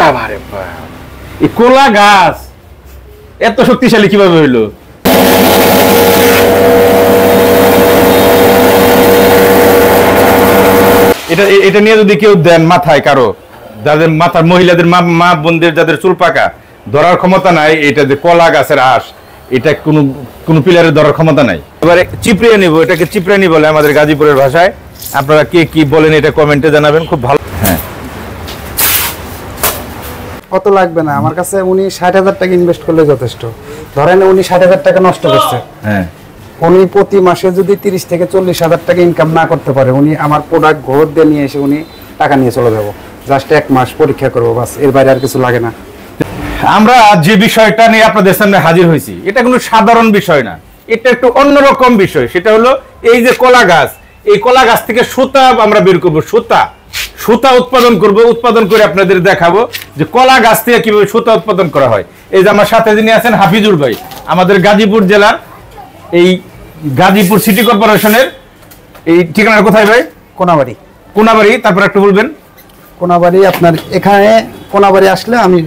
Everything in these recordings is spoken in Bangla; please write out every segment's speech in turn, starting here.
বাবা রে বাবা, এই কলা গাছ এত শক্তিশালী কিভাবে হইলো? এটা নিয়ে যদি কেউ দেন মাথায়, কারো যাদের মাথার মহিলাদের মা বোনদের যাদের চুল পাকা, ধরার ক্ষমতা নাই এটা যে কলা গাছের আঁশ, এটা কোনো পিলারের ধরার ক্ষমতা নাই। এবারে চিপড়িয়ে নিব, এটাকে চিপড়ানি বলে আমাদের গাজীপুরের ভাষায়। আপনারা কে কি বলেন এটা কমেন্টে জানাবেন, খুব ভালো। হ্যাঁ, কত লাগবে না আমার কাছে, উনি 60,000 টাকা ইনভেস্ট করলে যথেষ্ট। ধরেন উনি 60,000 টাকা নষ্ট করছে, হ্যাঁ, উনি প্রতি মাসে যদি 30 থেকে 40,000 টাকা ইনকাম না করতে পারে, উনি আমার প্রোডাক্ট ঘর দিয়ে নিয়ে এসে উনি টাকা নিয়ে চলে যাবো। জাস্ট 1 মাস পরীক্ষা করবো, বাস, এর বাইরে আর কিছু লাগে না। আমরা যে বিষয়টা নিয়ে আপনাদের সামনে হাজির হয়েছি, এটা কোনো সাধারণ বিষয় না, এটা একটু অন্যরকম বিষয়। সেটা হলো এই যে কলা গাছ, এই কলা গাছ থেকে সুতা আমরা বের করবো, সুতা উৎপাদন করব, উৎপাদন করে আপনাদের দেখাবো যে কলা গাছ থেকে কিভাবে সুতা উৎপাদন করা হয়। এই যে আমার সাথে যিনি আছেন হাফিজুর ভাই, আমাদের গাজীপুর জেলার এই গাজীপুর সিটি কর্পোরেশনের, এই ঠিকানা কোথায় ভাই? কোনাবাড়ি। তারপর একটু বলবেন। কোনাবাড়ি, আপনার এখানে কোনাবাড়ি আসলে আমি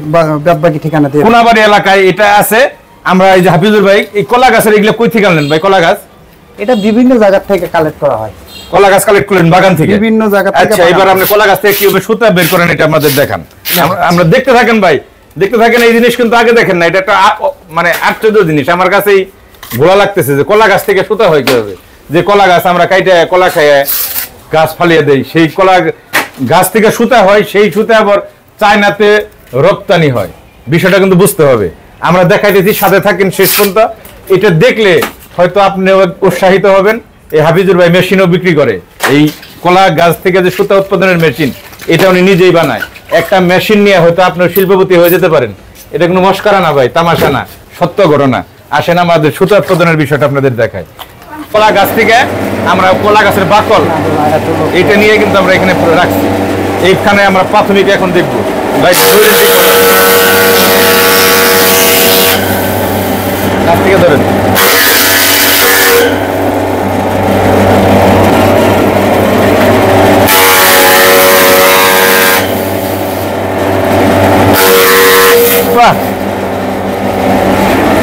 বাদবাকি ঠিকানা দিয়ে। কোনাবাড়ি এলাকায় এটা আছে। আমরা এই যে হাফিজুর ভাই, এই কলা গাছের এগুলো কই থেকে আনলেন ভাই? কলা গাছ এটা বিভিন্ন জায়গা থেকে কালেক্ট করা হয়। কলা গাছ কালেক্ট করলেন বাগান থেকে, বিভিন্ন জায়গা থেকে। আচ্ছা, এবার আপনি কলা গাছ থেকে কিভাবে সুতা বের করেন এটা আমাদের দেখান। আমরা দেখতে থাকেন ভাই, দেখতে থাকেন। এই জিনিস কিন্তু আগে দেখেন না, এটা একটা মানে আশ্চর্য জিনিস। আমার কাছেই ঘোলা লাগতেছে যে কলা গাছ থেকে সুতা হয় কিভাবে। যে কলা গাছ আমরা কাইটে কলা খাইয়ে গাছ ফালিয়ে দেই, সেই কলা গাছ থেকে সুতা হয়, সেই সুতা আবার চায়নাতে রপ্তানি হয়। বিষয়টা কিন্তু বুঝতে হবে। আমরা দেখাইতেছি, সাথে থাকেন শেষ পর্যন্ত। এটা দেখলে হয়তো আপনি উৎসাহিত হবেন। এই হাফিজুর ভাই মেশিনও বিক্রি করে, এই কলা গাছ থেকে যে সুতা উৎপাদনের মেশিন, এটা উনি নিজেই বানায়। একটা মেশিন নিয়ে হয়তো আপনার শিল্পপতি হয়ে যেতে পারেন। এটা কোনো মস্করা না ভাই, তামাশা না, সত্য ঘটনা। আসেন আমাদের সুতা উৎপাদনের বিষয়টা আপনাদের দেখায়। কলা গাছ থেকে আমরা কলা গাছের বাকল, এটা নিয়ে কিন্তু আমরা এখানে রাখছি। এইখানে আমরা প্রাথমিক এখন দেখবো ভাই, গাছ থেকে ধরেন।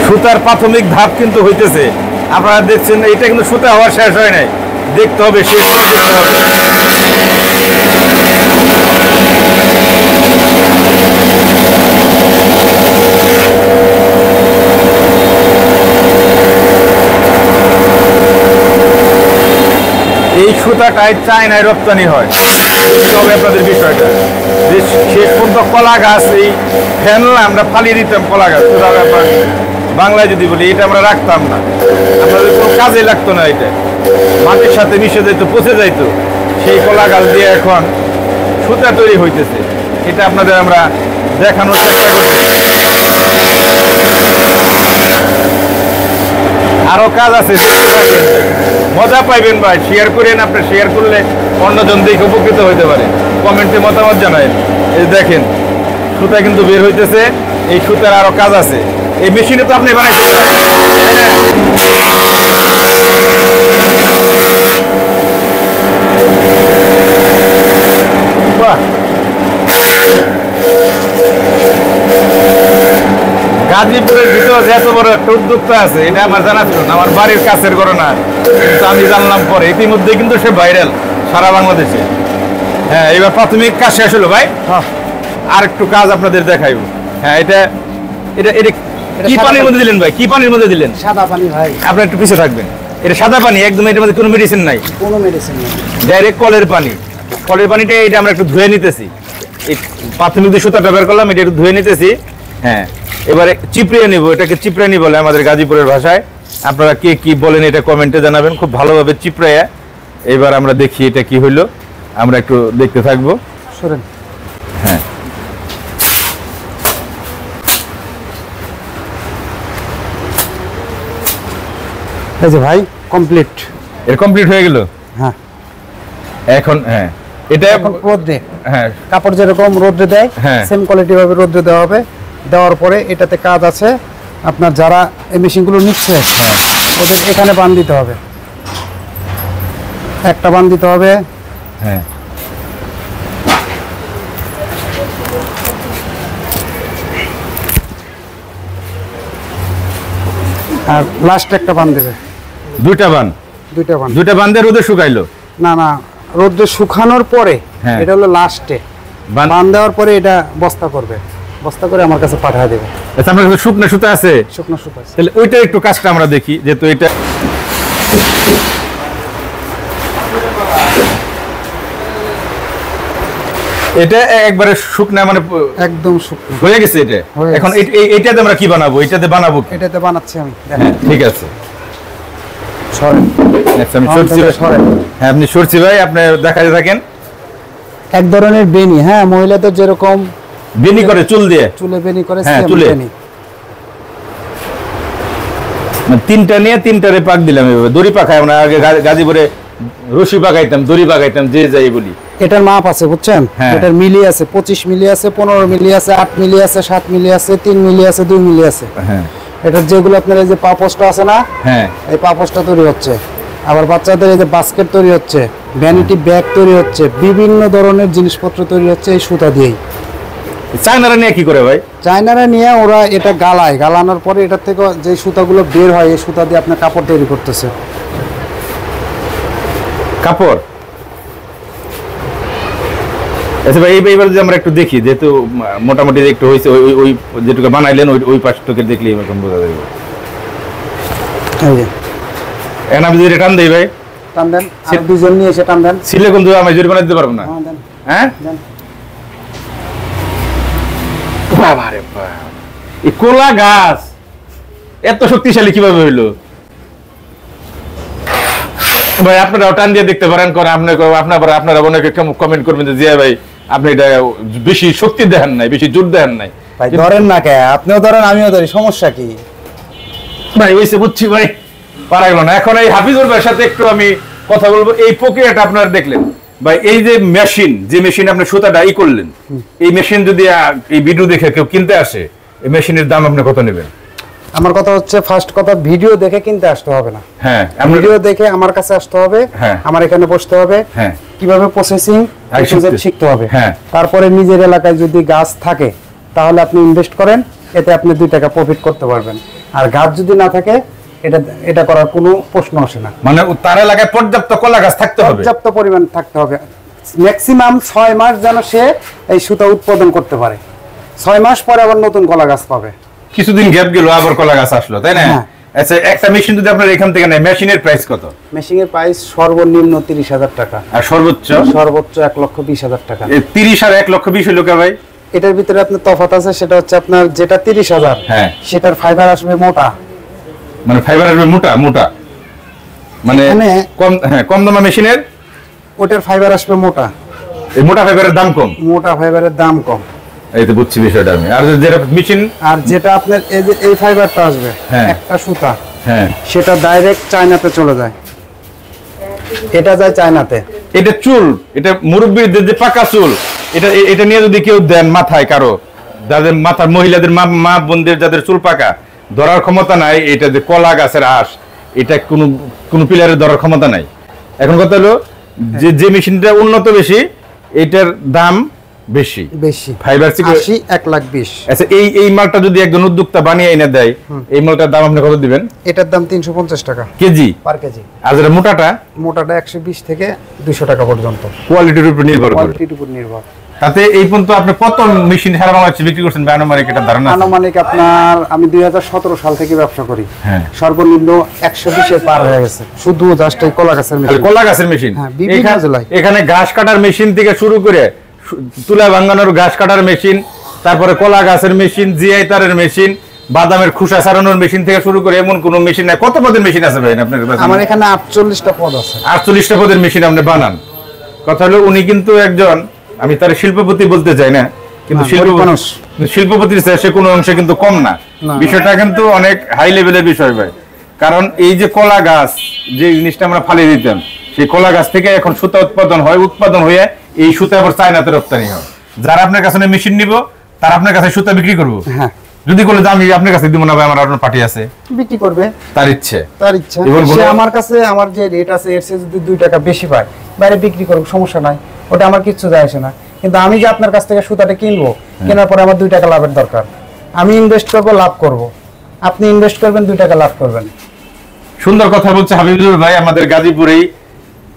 সুতার প্রাথমিক ধাপ কিন্তু হইতেছে, আপনারা দেখছেন। এটা কিন্তু সুতা হওয়া শেষ হয় নাই, দেখতে হবে, শেষ দেখতে হবে। এই সুতাটাই চায়নায় রপ্তানি হয়। তবে আপনাদের বিষয়টা যে শেষ পর্যন্ত কলা গাছ, এই ফ্যান আমরা ফালিয়ে দিতাম কলা গাছ, বাংলায় যদি বলি এটা আমরা রাখতাম না, আপনাদের কোনো কাজে লাগতো না। এটা মাটির সাথে মিশে যাইতো, পচে যাইতো। সেই কলা গাছ দিয়ে এখন সুতা তৈরি হইতেছে। এটা আপনাদের আমরা দেখানোর চেষ্টা করছি। আরো কাজ আছে, মজা পাইবেন ভাই। শেয়ার করেন, আপনি শেয়ার করলে অন্যজন দেখে উপকৃত হইতে পারে। কমেন্টে মতামত জানায়। এই দেখেন সুতা কিন্তু বের হইতেছে। এই সুতার আরো কাজ আছে। এই মেশিনে তো আপনি বানাইতে গাজীপুরের ভিতরে যে এত বড় একটা উদ্যোক্তা আছে, এটা আমার জানা ছিল না। আমার বাড়ির কাছের ঘটনা, কিন্তু আমি জানলাম পরে। ইতিমধ্যে কিন্তু সে ভাইরাল সারা বাংলাদেশে। হ্যাঁ, এবার প্রাথমিক কাজ শেষ হলো ভাই। আর একটু কাজ আপনাদের দেখাইব। হ্যাঁ, এটা এটা এটা কি পানির মধ্যে দিলেন ভাই? কি পানির মধ্যে দিলেন? সাদা পানি ভাই। আপনি একটু পিছিয়ে থাকবেন। এটা সাদা পানি একদম, এটার মধ্যে কোনো মেডিসিন নাই, কোনো মেডিসিন নেই, ডাইরেক্ট কলের পানি। কলের পানিটা এটা আমরা একটু ধুয়ে নিতেছি। এই প্রাথমিক যে সুতা ব্যবহার করলাম, এটা একটু ধুয়ে নিতেছি। হ্যাঁ, এবারে চিপড়িয়ে নিব, এটাকে চিপড়ানি বলে আমাদের গাজীপুরের ভাষায়। আপনারা কে কি বলেন এটা কমেন্টে জানাবেন। খুব ভালোভাবে চিপড়াইয়া এবার আমরা দেখি এটা কি হইলো। আমরা একটু দেখতে থাকবো। সরেন। হ্যাঁ, এই যে ভাই কমপ্লিট, এর কমপ্লিট হয়ে গেল। হ্যাঁ, এখন হ্যাঁ, এটা এখন রোদ্রে, হ্যাঁ, কাপড় যেরকম রোদ্রে দেয়, হ্যাঁ, সেম কোয়ালিটি ভাবে রোদ্রে দেওয়া হবে। দেওয়ার পরে এটাতে কাজ আছে, আপনার যারা এই মেশিনগুলো নিচ্ছে, হ্যাঁ, ওদের এখানে বান দিতে হবে, একটা বান দিতে হবে। হ্যাঁ, আর লাস্ট একটা বান দেবে। দুইটা বান দুইটা বান দিয়ে রোদে শুকাইলো? না না, রোদে শুকানোর পরে, হ্যাঁ। এটা হলো লাস্টে বান দেওয়ার পরে এটা বস্তা করবে, বস্তা করে আমার কাছে পাঠিয়ে দেবে। আচ্ছা, আমার কাছে শুকনো সুতা আছে? শুকনো সুতা আছে। তাহলে ওইটা একটু কাজটা আমরা দেখি, যেহেতু এটা এটা একবারে শুকনা, মানে একদম শুকনো হয়ে গেছে এটা। হয়ে এখন এইটাতে আমরা কি বানাবো? এটাতে বানাবো কি? এটাতে বানাচ্ছি আমি। হ্যাঁ, ঠিক আছে। সরেন। আচ্ছা, আমি সরছি ভাই। সরেন। হ্যাঁ, আপনি সরছি ভাই, আপনি দেখাতে থাকেন। এক ধরনের বেনি, হ্যাঁ, মহিলাদের যেরকম বেনি করে চুল দিয়ে, চুলে বেনি করে, হ্যাঁ, সেম চুলে। বেনি। মানে তিনটা নিয়ে তিনটারে পাক দিলাম এভাবে। দড়ি পাকায়, আমরা আগে গাজীপুরে রশি পাকাইতাম, দড়ি পাকাইতাম, যে যাই বলি। এটার মাপ আছে বুঝছেন? হ্যাঁ। এটার মিলি আছে, 25 মিলি আছে, 15 মিলি আছে, 8 মিলি আছে, 7 মিলি আছে, 3 মিলি আছে, 2 মিলি আছে। হ্যাঁ এটার যেগুলো আপনার এই যে পাপোসটা আছে না, হ্যাঁ, এই পাপোসটা তৈরি হচ্ছে। আবার বাচ্চাদের এই যে বাস্কেট তৈরি হচ্ছে, ভ্যানিটি ব্যাগ তৈরি হচ্ছে, বিভিন্ন ধরনের জিনিসপত্র তৈরি হচ্ছে এই সুতা দিয়েই। চায়নারা নিয়ে কি করে ভাই? চায়নারা নিয়ে ওরা এটা গালায়, গালানোর পরে এটা থেকে যে সুতাগুলো বের হয়, এই সুতা দিয়ে আপনার কাপড় তৈরি করতেছে। কাপড়? আচ্ছা ভাই, এইবার যদি আমরা একটু দেখি, যেহেতু মোটামুটি একটু হয়েছে, ওই ওই যেটুকু বানাইলেন ওই পাশটুকে দেখলে এরকম বোঝা যাবে। এই যে এখন আমি যদি টান দিই ভাই, টান দেন, আর দুজন নিয়ে এসে টান দেন। ছিলে কিন্তু আমি জরিমানা দিতে পারবো না। হ্যাঁ, দেন, হ্যাঁ, দেন। বাবারে বাবা, এই কোলা গাছ এত শক্তিশালী কিভাবে হইলো ভাই? আপনারাও টান দিয়ে দেখতে পারেন, করে আপনারা অনেকে কমেন্ট করবেন যে জিয়া ভাই আপনি এটা বেশি শক্তি দেন নাই, বেশি জোর দেন নাই। ভাই ধরেন না কে, আপনিও ধরেন আমিও ধরি, সমস্যা কি ভাই? ওইসে বুঝছি ভাই, পারা গেল না। এখন এই হাফিজুর ভাইয়ের সাথে একটু আমি কথা বলবো। এই প্রক্রিয়াটা আপনারা দেখলেন ভাই, এই যে মেশিন আপনি সুতাটা করলেন, এই মেশিন যদি এই ভিডিও দেখে কেউ কিনতে আসে, এই মেশিনের দাম আপনি কত নেবেন? আমার কথা হচ্ছে, ফার্স্ট কথা, ভিডিও দেখে কিনতে আসতে হবে না। হ্যাঁ, ভিডিও দেখে আমার কাছে আসতে হবে, হ্যাঁ, আমার এখানে বসতে হবে, হ্যাঁ, কিভাবে প্রসেসিং শিখতে হবে, হ্যাঁ। তারপরে নিজের এলাকায় যদি গাছ থাকে তাহলে আপনি ইনভেস্ট করেন, এতে আপনি 2 টাকা প্রফিট করতে পারবেন। আর গাছ যদি না থাকে, এটা করার কোনো প্রশ্ন আসে না। মানে তার এলাকায় পর্যাপ্ত কলা গাছ থাকতে হবে, পর্যাপ্ত পরিমাণ থাকতে হবে। ম্যাক্সিমাম 6 মাস যেন সে এই সুতা উৎপাদন করতে পারে। 6 মাস পরে আবার নতুন কলা গাছ পাবে। কিছুদিন গ্যাপ গেল, আবার কলা গাছ আসলো, তাই না? হ্যাঁ। আচ্ছা, একটা মেশিন যদি আপনার এখান থেকে নেয়, মেশিনের প্রাইস কত? মেশিনের প্রাইস সর্বনিম্ন 30,000 টাকা, আর সর্বোচ্চ? সর্বোচ্চ 1,20,000 টাকা। 30 আর 1,20,000 হইলো কে ভাই? এটার ভিতরে আপনার তফাৎ আছে, সেটা হচ্ছে আপনার যেটা 30,000, হ্যাঁ, সেটার ফাইবার আসবে মোটা, মানে ফাইবার আসবে মোটা মোটা, মানে কম। হ্যাঁ, কম দামা মেশিনের ওটার ফাইবার আসবে মোটা, এই মোটা ফাইবারের দাম কম, মোটা ফাইবারের দাম কম। এই তো বুঝছি বিষয়টা আমি। আর যেটা মেশিন, আর যেটা আপনার এই যে এই ফাইবারটা আসবে, হ্যাঁ, একটা সুতা, হ্যাঁ, সেটা ডাইরেক্ট চায়নাতে চলে যায়, এটা যায় চায়নাতে। এটা চুল, এটা মুরব্বীদের যে পাকা চুল, এটা নিয়ে যদি কেউ দেন মাথায়, কারো যাদের মাথার, মহিলাদের মা বোনদের যাদের চুল পাকা, ধরার ক্ষমতা নাই, এটা যে কলা গাছের আঁশ, এটা কোনো পিলারের ধরার ক্ষমতা নাই। এখন কথা হলো যে মেশিনটা উন্নত বেশি, এটার দাম বেশি ফাইবার 80, 1,20,000। আচ্ছা, এই মালটা যদি একজন উদ্যোক্তা বানিয়ে এনে দেয়, এই মালটার দাম আপনি কত দিবেন? এটার দাম 350 টাকা কেজি, পার কেজি। আর যেটা মোটাটা 120 থেকে 200 টাকা পর্যন্ত, কোয়ালিটির উপর নির্ভর করে। কোয়ালিটির উপর নির্ভর। তাতে এই পর্যন্ত আপনি কত মেশিন সারা বাংলাদেশে বিক্রি করছেন আনুমানিক এটা ধারণা? আনুমানিক আপনার, আমি 2017 সাল থেকে ব্যবসা করি, হ্যাঁ, সর্বনিম্ন 120 এর পার হয়ে গেছে, শুধু জাস্ট এই কলা গাছের মেশিন। কলা গাছের মেশিন, হ্যাঁ, বিভিন্ন জেলায়। এখানে ঘাস কাটার মেশিন থেকে শুরু করে তুলা ভাঙানোর ঘাস কাটার মেশিন, তারপরে কলা গাছের মেশিন, জিআই তারের মেশিন, বাদামের খোসা ছাড়ানোর মেশিন থেকে শুরু করে এমন কোন মেশিন নাই। কত পদের মেশিন আছে ভাই আপনার কাছে? আমার এখানে 48টা পদ আছে। 48টা পদের মেশিন আপনি বানান। কথা হলো উনি কিন্তু একজন, আমি তার শিল্পপতি বলতে চাই না, কিন্তু শিল্পপতির চেয়ে সে কোনো অংশে কিন্তু কম না। বিষয়টা কিন্তু অনেক হাই লেভেলের বিষয় ভাই। কারণ এই যে কলা গাছ, যে জিনিসটা আমরা ফালিয়ে দিতাম, সেই কলা গাছ থেকে এখন সুতা উৎপাদন হয়, উৎপাদন হয়ে এই সুতা আবার চায়নাতে রপ্তানি হয়। যারা আপনার কাছে মেশিন নিব, তারা আপনার কাছে সুতা বিক্রি করবো। হ্যাঁ, যদি বলে যে আমি আপনার কাছে দিব না ভাই, আমার আপনার পার্টি আছে, বিক্রি করবে, তার ইচ্ছে। সে আমার কাছে, আমার যে রেট আছে এর চেয়ে যদি 2 টাকা বেশি পায়, বাইরে বিক্রি করুক, সমস্যা নাই, ওটা আমার কিচ্ছু যায় আসে না। কিন্তু আমি যে আপনার কাছ থেকে সুতাটা কিনবো, কেনার পরে আমার 2 টাকা লাভের দরকার, আমি ইনভেস্ট করবো, লাভ করব। আপনি ইনভেস্ট করবেন 2 টাকা লাভ করবেন। সুন্দর কথা বলছে হাবিবুর ভাই, আমাদের গাজীপুরেই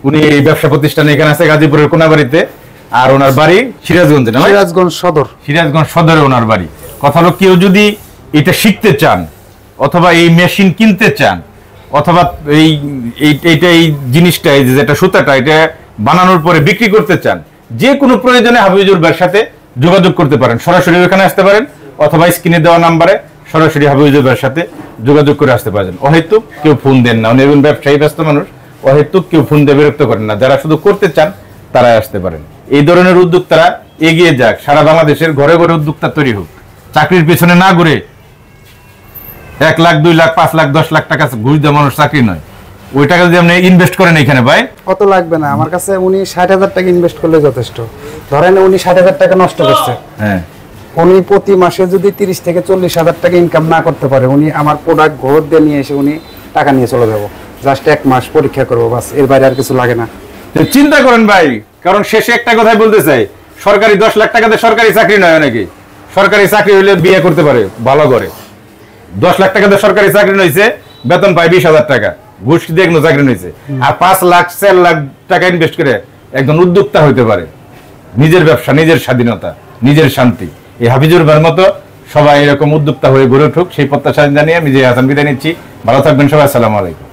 উনি এই ব্যবসা প্রতিষ্ঠান এখানে আছে গাজীপুরের কোনাবাড়িতে, আর ওনার বাড়ি সিরাজগঞ্জে না ভাই? সিরাজগঞ্জ সদর। সিরাজগঞ্জ সদরে ওনার বাড়ি। কথা হলো কেউ যদি এটা শিখতে চান অথবা এই মেশিন কিনতে চান অথবা এই জিনিসটা এই যেটা সুতাটা এটা বানানোর পরে বিক্রি করতে চান, যে কোনো প্রয়োজনে হাবিবুর ভাইয়ের সাথে যোগাযোগ করতে পারেন, সরাসরি ওখানে আসতে পারেন অথবা স্ক্রিনে দেওয়া নাম্বারে সরাসরি হাবিবুর ভাইয়ের সাথে যোগাযোগ করে আসতে পারেন। অহেতুক কেউ ফোন দেন না, উনি একজন ব্যবসায়ী ব্যস্ত মানুষ, অহেতুক কেউ ফোন দিয়ে বিরক্ত করেন না। যারা শুধু করতে চান তারাই আসতে পারেন। এই ধরনের উদ্যোক্তারা এগিয়ে যাক, সারা বাংলাদেশের ঘরে ঘরে উদ্যোক্তা তৈরি হোক, চাকরির পেছনে না ঘুরে 1 লাখ 2 লাখ 5 লাখ 10 লাখ টাকা ঘুষ দেওয়া মানুষ চাকরি নয়। ওই টাকা যদি আপনি ইনভেস্ট করেন এখানে ভাই, কত লাগবে না আমার কাছে, উনি 60,000 টাকা ইনভেস্ট করলে যথেষ্ট। ধরেন উনি 60,000 টাকা নষ্ট করছে, হ্যাঁ উনি প্রতি মাসে যদি 30 থেকে 40,000 টাকা ইনকাম না করতে পারে, উনি আমার প্রোডাক্ট ঘর দিয়ে নিয়ে এসে উনি টাকা নিয়ে চলে যাবো। জাস্ট 1 মাস পরীক্ষা করবো, বাস, এর বাইরে আর কিছু লাগে না। তো চিন্তা করেন ভাই, কারণ শেষে একটা কথাই বলতে চাই, সরকারি 10 লাখ টাকাতে সরকারি চাকরি নয় নাকি? সরকারি চাকরি হলে বিয়ে করতে পারে ভালো করে, 10 লাখ টাকাতে সরকারি চাকরি নইছে, বেতন পায় 20,000 টাকা, ঘুষ দিয়ে কোনো চাকরি নইছে। আর 5 লাখ 4 লাখ টাকা ইনভেস্ট করে একজন উদ্যোক্তা হইতে পারে, নিজের ব্যবসা, নিজের স্বাধীনতা, নিজের শান্তি। এই হাফিজুর ভাইয়ের মতো সবাই এরকম উদ্যোক্তা হয়ে গড়ে উঠুক, সেই প্রত্যাশা জানিয়ে আমি যে হাসান বিদায় নিচ্ছি। ভালো থাকবেন সবাই, আসসালামু আলাইকুম।